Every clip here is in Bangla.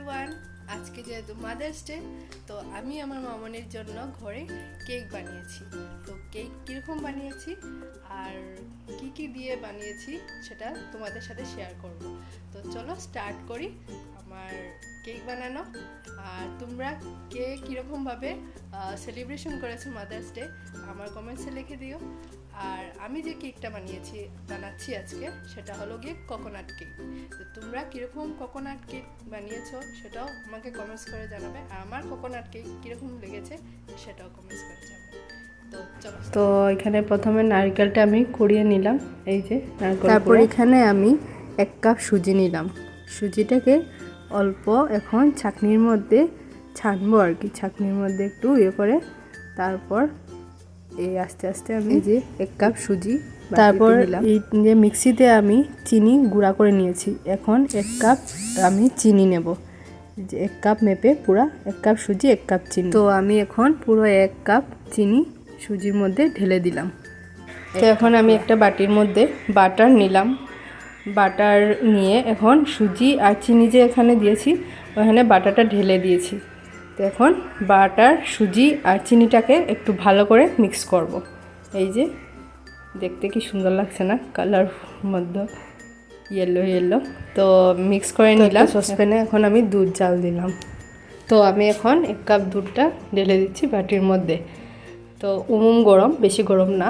এভরিওয়ান, আজকে যেহেতু মাদার্স ডে, তো আমি আমার মামনির জন্য ঘরে কেক বানিয়েছি। তো কেক কীরকম বানিয়েছি আর কি কি দিয়ে বানিয়েছি সেটা তোমাদের সাথে শেয়ার করব। তো চলো স্টার্ট করি আমার কেক বানানো। আর তোমরা কে কীরকমভাবে সেলিব্রেশন করেছো মাদার্স ডে আমার কমেন্টসে লিখে দিও। আর আমি যে কেকটা বানাচ্ছি আজকে সেটা হলো গিয়ে কোকোনাট কেক। তো তোমরা কীরকম কোকোনাট কেক বানিয়েছো সেটাও আমাকে কমেন্টস করে জানাবে, আর আমার কোকোনাট কেক কীরকম লেগেছে সেটাও কমেন্টস করে জানাবে। তো চলো, তো এখানে প্রথমে নারকেলটা আমি কুড়িয়ে নিলাম, এই যে নারকেল। তারপর এখানে আমি 1 কাপ সুজি নিলাম। সুজিটাকে অল্প এখন ছাঁকনির মধ্যে ছানবো আর কি, ছাঁকনির মধ্যে একটু করে। তারপর এই আস্তে আস্তে আমি যে 1 কাপ সুজি, তারপর এই যে মিক্সিতে আমি চিনি গুঁড়া করে নিয়েছি। এখন 1 কাপ আমি চিনি নেব, যে 1 কাপ মেপে পুরা 1 কাপ সুজি 1 কাপ চিনি। তো আমি এখন পুরো 1 কাপ চিনি সুজির মধ্যে ঢেলে দিলাম। তো এখন আমি একটা বাটির মধ্যে বাটার নিলাম। বাটার নিয়ে এখন সুজি আর চিনি যে এখানে দিয়েছি ওখানে বাটারটা ঢেলে দিয়েছি। তো এখন বাটার, সুজি আর চিনিটাকে একটু ভালো করে মিক্স করব। এই যে দেখতে কি সুন্দর লাগছে না, কালার মধ্যে ইয়েলো ইয়েলো। তো মিক্স করে নিলাম সসপ্যানে। এখন আমি দুধ জাল দিলাম। তো আমি এখন 1 কাপ দুধটা ঢেলে দিচ্ছি বাটির মধ্যে। তো গরম, বেশি গরম না।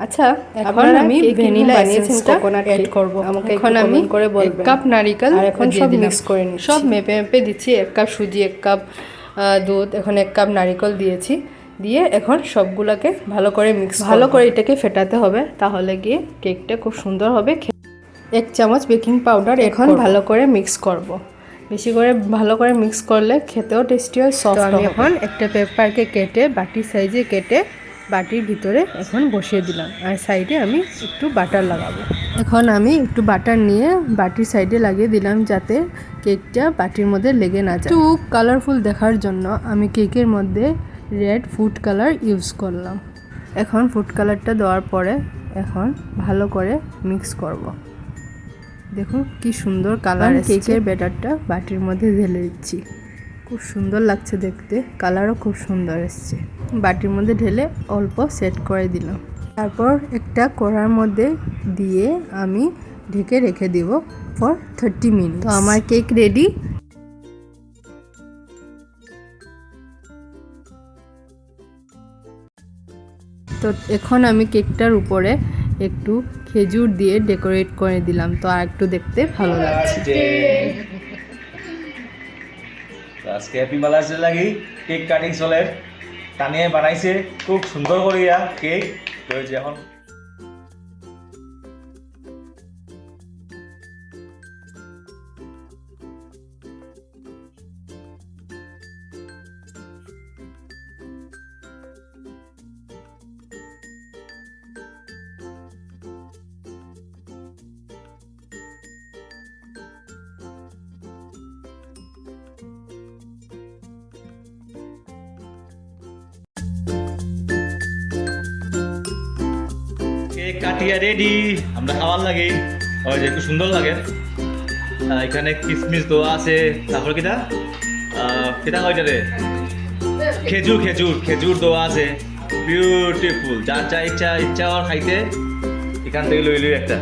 আচ্ছা, এখন আমি ভ্যানিলা এসেন্সটা অ্যাড করব। এখন আমি 1 কাপ নারকেল আর এখন সব মিক্স করে নিচ্ছি। সব মেপে মেপে দিচ্ছি। 1 কাপ সুজি, 1 কাপ দুধ, এখন 1 কাপ নারকেল দিয়েছি। দিয়ে এখন সবগুলোকে ভালো করে ভালো করে এটাকে ফেটাতে হবে, তাহলে গিয়ে কেকটা খুব সুন্দর হবে। 1 চামচ বেকিং পাউডার এখন ভালো করে মিক্স করব। বেশি করে ভালো করে মিক্স করলে খেতেও টেস্টি হয়, সফট। আমি এখন একটা পেপারকে কেটে বাটির সাইজে কেটে বাটির ভিতরে এখন বসিয়ে দিলাম, আর সাইডে আমি একটু বাটার লাগাবো। এখন আমি একটু বাটার নিয়ে বাটির সাইডে লাগিয়ে দিলাম, যাতে কেকটা বাটির মধ্যে লেগে না যায়। একটু কালারফুল দেখার জন্য আমি কেকের মধ্যে রেড ফুড কালার ইউজ করলাম। এখন ফুড কালারটা দেওয়ার পরে এখন ভালো করে মিক্স করব। দেখুন কি সুন্দর কালার। কেকের ব্যাটারটা বাটির মধ্যে ঢেলে দিচ্ছি। খুব সুন্দর লাগছে দেখতে, কালারও খুব সুন্দর এসছে। বাটির মধ্যে ঢেলে অল্প সেট করে দিলাম। তারপর একটা কড়ার মধ্যে দিয়ে আমি ঢেকে রেখে দিব ফর 30 মিনিট। তো আমার কেক রেডি। তো এখন আমি কেকটার উপরে একটু খেজুর দিয়ে ডেকোরেট করে দিলাম, তো আর একটু দেখতে ভালো লাগছে। আজকে হ্যাপি মাদার্স ডে লাগি কেক কাটিং চলে, টানিয়ে বানাইছে খুব সুন্দর করিয়া কেক। তো যে এখন কেক কাটিয়া রেডি, আমরা খাওয়ার লাগে। ওই যে একটু সুন্দর লাগে। এখানে কিসমিস দেওয়া আছে, তারপর কিটা কিটা হয় রে, খেজুর খেজুর খেজুর দেওয়া আছে। বিউটিফুল, যার যা ইচ্ছা আর খাইতে এখান থেকে লই একটা।